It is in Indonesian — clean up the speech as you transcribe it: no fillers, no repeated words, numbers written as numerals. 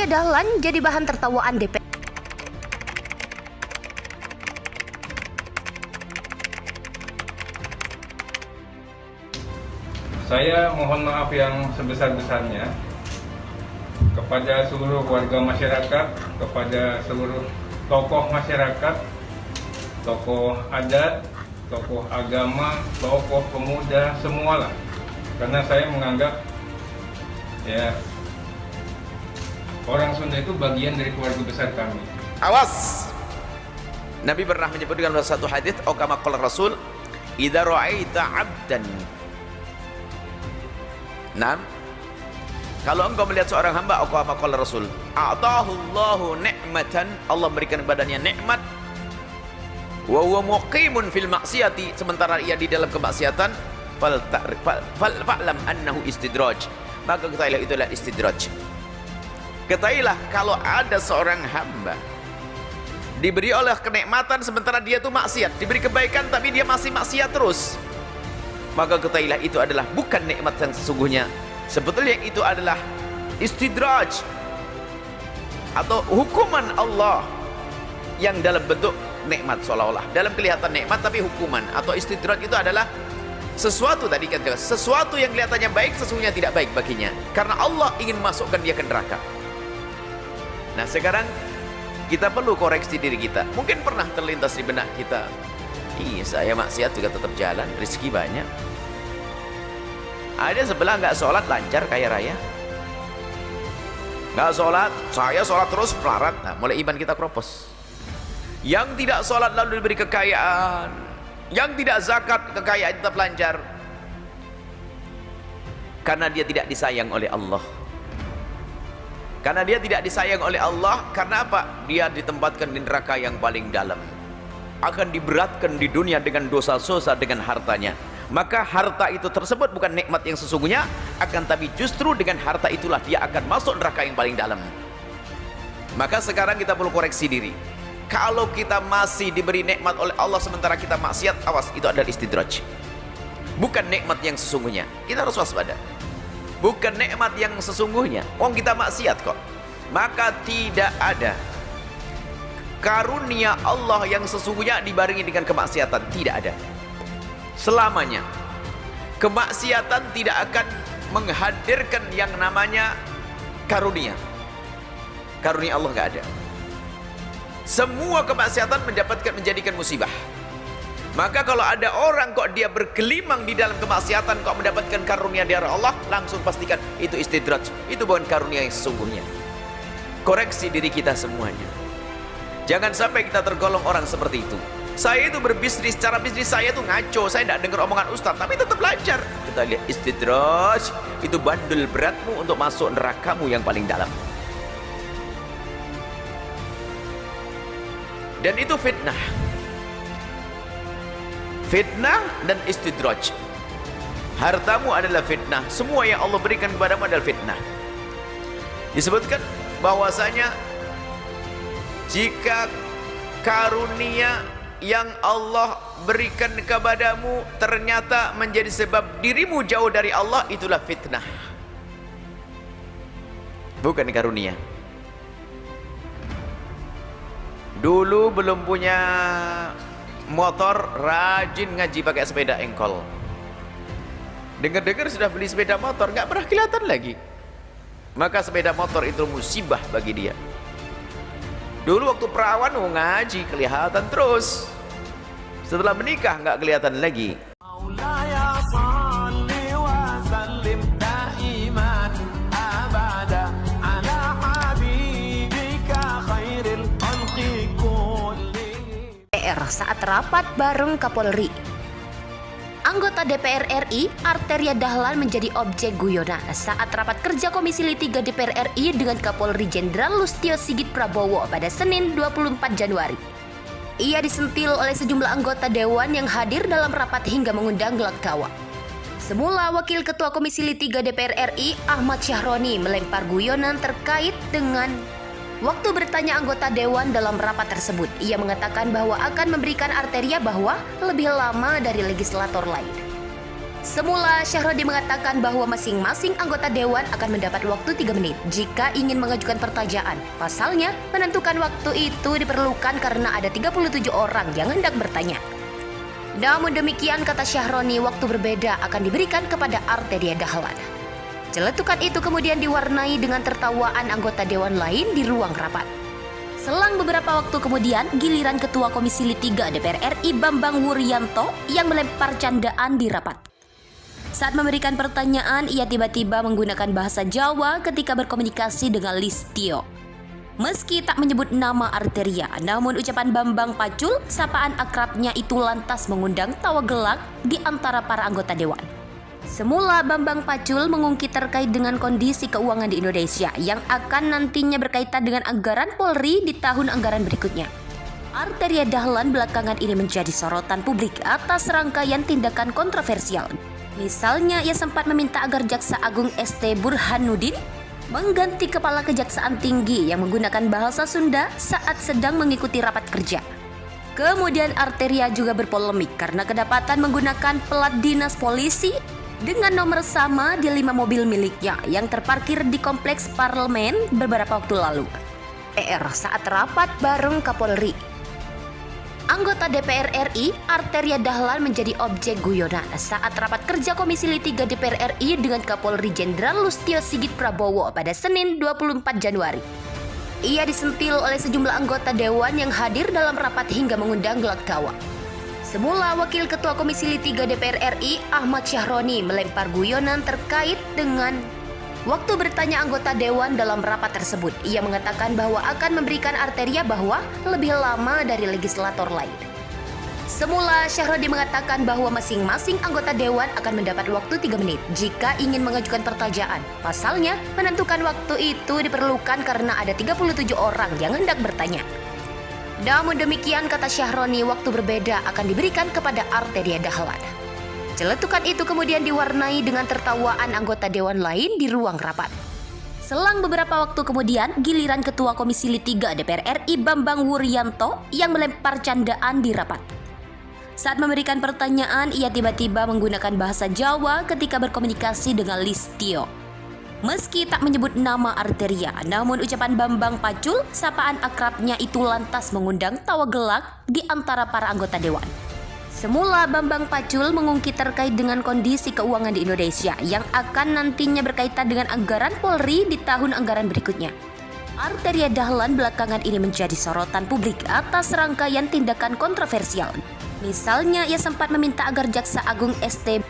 Arteria Dahlan jadi bahan tertawaan DPR. Saya mohon maaf yang sebesar-besarnya kepada seluruh warga masyarakat, kepada seluruh tokoh masyarakat, tokoh adat, tokoh agama, tokoh pemuda, semualah. Karena saya menganggap ya orang Sunda itu bagian dari keluarga besar kami. Awas. Nabi pernah menyebutkan dalam satu hadis, "O kama qala Rasul, idza ra'aita 'abdan." Nah, kalau engkau melihat seorang hamba, aku apa qala Rasul, a'tahu Allahu ni'matan, Allah memberikan kepadanya nikmat, wa huwa muqimun fil maksiati, sementara ia di dalam kemaksiatan, fa'lam annahu istidraj, maka ketahuilah itulah istidraj. Ketahuilah kalau ada seorang hamba diberi oleh kenikmatan sementara dia itu maksiat, diberi kebaikan tapi dia masih maksiat terus, maka ketahuilah itu adalah bukan nikmat yang sesungguhnya. Sebetulnya itu adalah istidraj atau hukuman Allah yang dalam bentuk nikmat, seolah-olah dalam kelihatan nikmat tapi hukuman. Atau istidraj itu adalah sesuatu, tadi kan sesuatu yang kelihatannya baik sesungguhnya tidak baik baginya, karena Allah ingin masukkan dia ke neraka. Nah, sekarang kita perlu koreksi diri kita. Mungkin pernah terlintas di benak kita, iya saya maksiat juga tetap jalan, rezeki banyak. Ada sebelah nggak sholat lancar kaya raya, nggak sholat, saya sholat terus pelarat. Nah, mulai iman kita kropos. Yang tidak sholat lalu diberi kekayaan, yang tidak zakat kekayaan tetap lancar, karena dia tidak disayang oleh Allah. Karena dia tidak disayang oleh Allah, karena apa? Dia ditempatkan di neraka yang paling dalam, akan diberatkan di dunia dengan dosa-dosa dengan hartanya. Maka harta itu tersebut bukan nikmat yang sesungguhnya, akan tapi justru dengan harta itulah dia akan masuk neraka yang paling dalam. Maka sekarang kita perlu koreksi diri. Kalau kita masih diberi nikmat oleh Allah sementara kita maksiat, awas, itu adalah istidraj, bukan nikmat yang sesungguhnya. Kita harus waspada, bukan nikmat yang sesungguhnya. Wong kita maksiat kok. Maka tidak ada karunia Allah yang sesungguhnya dibarengi dengan kemaksiatan, tidak ada. Selamanya kemaksiatan tidak akan menghadirkan yang namanya karunia. Karunia Allah nggak ada. Semua kemaksiatan menjadikan musibah. Maka kalau ada orang kok dia bergelimang di dalam kemaksiatan kok mendapatkan karunia dari Allah, langsung pastikan itu istidraj, itu bukan karunia yang sesungguhnya. Koreksi diri kita semuanya. Jangan sampai kita tergolong orang seperti itu. Saya itu berbisnis, cara bisnis saya itu ngaco, saya tidak dengar omongan ustaz tapi tetap lancar. Kita lihat istidraj, itu bandul beratmu untuk masuk nerakamu yang paling dalam. Dan itu fitnah. Fitnah dan istidraj. Hartamu adalah fitnah, semua yang Allah berikan kepadamu adalah fitnah. Disebutkan bahwasanya jika karunia yang Allah berikan kepadamu ternyata menjadi sebab dirimu jauh dari Allah, itulah fitnah, bukan karunia. Dulu belum punya motor, rajin ngaji pakai sepeda engkol. Dengar-dengar sudah beli sepeda motor, nggak pernah kelihatan lagi. Maka sepeda motor itu musibah bagi dia. Dulu waktu perawan ngaji kelihatan terus, setelah menikah nggak kelihatan lagi. Saat rapat bareng Kapolri, anggota DPR RI Arteria Dahlan menjadi objek guyonan saat rapat kerja Komisi 3 DPR RI dengan Kapolri Jenderal Listio Sigit Prabowo pada Senin 24 Januari. Ia disentil oleh sejumlah anggota dewan yang hadir dalam rapat hingga mengundang gelak tawa. Semula Wakil Ketua Komisi 3 DPR RI Ahmad Syahroni melempar guyonan terkait dengan waktu bertanya anggota dewan dalam rapat tersebut. Ia mengatakan bahwa akan memberikan Arteria bahwa lebih lama dari legislator lain. Semula Syahroni mengatakan bahwa masing-masing anggota dewan akan mendapat waktu 3 menit jika ingin mengajukan pertanyaan. Pasalnya, menentukan waktu itu diperlukan karena ada 37 orang yang hendak bertanya. Namun demikian, kata Syahroni, waktu berbeda akan diberikan kepada Arteria Dahlan. Celetukan itu kemudian diwarnai dengan tertawaan anggota dewan lain di ruang rapat. Selang beberapa waktu kemudian, giliran Ketua Komisi 3 DPR RI Bambang Wuryanto yang melempar candaan di rapat. Saat memberikan pertanyaan, ia tiba-tiba menggunakan bahasa Jawa ketika berkomunikasi dengan Listio. Meski tak menyebut nama Arteria, namun ucapan Bambang Pacul, sapaan akrabnya itu lantas mengundang tawa gelak di antara para anggota dewan. Semula Bambang Pacul mengungkit terkait dengan kondisi keuangan di Indonesia yang akan nantinya berkaitan dengan anggaran Polri di tahun anggaran berikutnya. Arteria Dahlan belakangan ini menjadi sorotan publik atas rangkaian tindakan kontroversial. Misalnya, ia sempat meminta agar Jaksa Agung ST Burhanuddin mengganti Kepala Kejaksaan Tinggi yang menggunakan bahasa Sunda saat sedang mengikuti rapat kerja. Kemudian Arteria juga berpolemik karena kedapatan menggunakan plat dinas polisi dengan nomor sama di 5 mobil miliknya yang terparkir di kompleks parlemen beberapa waktu lalu. PR saat rapat bareng Kapolri. Anggota DPR RI, Arteria Dahlan menjadi objek guyonan saat rapat kerja Komisi 3 DPR RI dengan Kapolri Jenderal Listio Sigit Prabowo pada Senin 24 Januari. Ia disentil oleh sejumlah anggota dewan yang hadir dalam rapat hingga mengundang gelak tawa. Semula Wakil Ketua Komisi 3 DPR RI Ahmad Syahroni melempar guyonan terkait dengan waktu bertanya anggota dewan dalam rapat tersebut. Ia mengatakan bahwa akan memberikan Arteria bahwa lebih lama dari legislator lain. Semula Syahroni mengatakan bahwa masing-masing anggota dewan akan mendapat waktu 3 menit jika ingin mengajukan pertanyaan. Pasalnya, menentukan waktu itu diperlukan karena ada 37 orang yang hendak bertanya. Namun demikian, kata Syahroni, waktu berbeda akan diberikan kepada Arteria Dahlan. Celetukan itu kemudian diwarnai dengan tertawaan anggota dewan lain di ruang rapat. Selang beberapa waktu kemudian, giliran Ketua Komisi 3 DPR RI Bambang Wuryanto yang melempar candaan di rapat. Saat memberikan pertanyaan, ia tiba-tiba menggunakan bahasa Jawa ketika berkomunikasi dengan Listio. Meski tak menyebut nama Arteria, namun ucapan Bambang Pacul, sapaan akrabnya itu lantas mengundang tawa gelak di antara para anggota dewan. Semula Bambang Pacul mengungkit terkait dengan kondisi keuangan di Indonesia yang akan nantinya berkaitan dengan anggaran Polri di tahun anggaran berikutnya. Arteria Dahlan belakangan ini menjadi sorotan publik atas rangkaian tindakan kontroversial. Misalnya, ia sempat meminta agar Jaksa Agung ST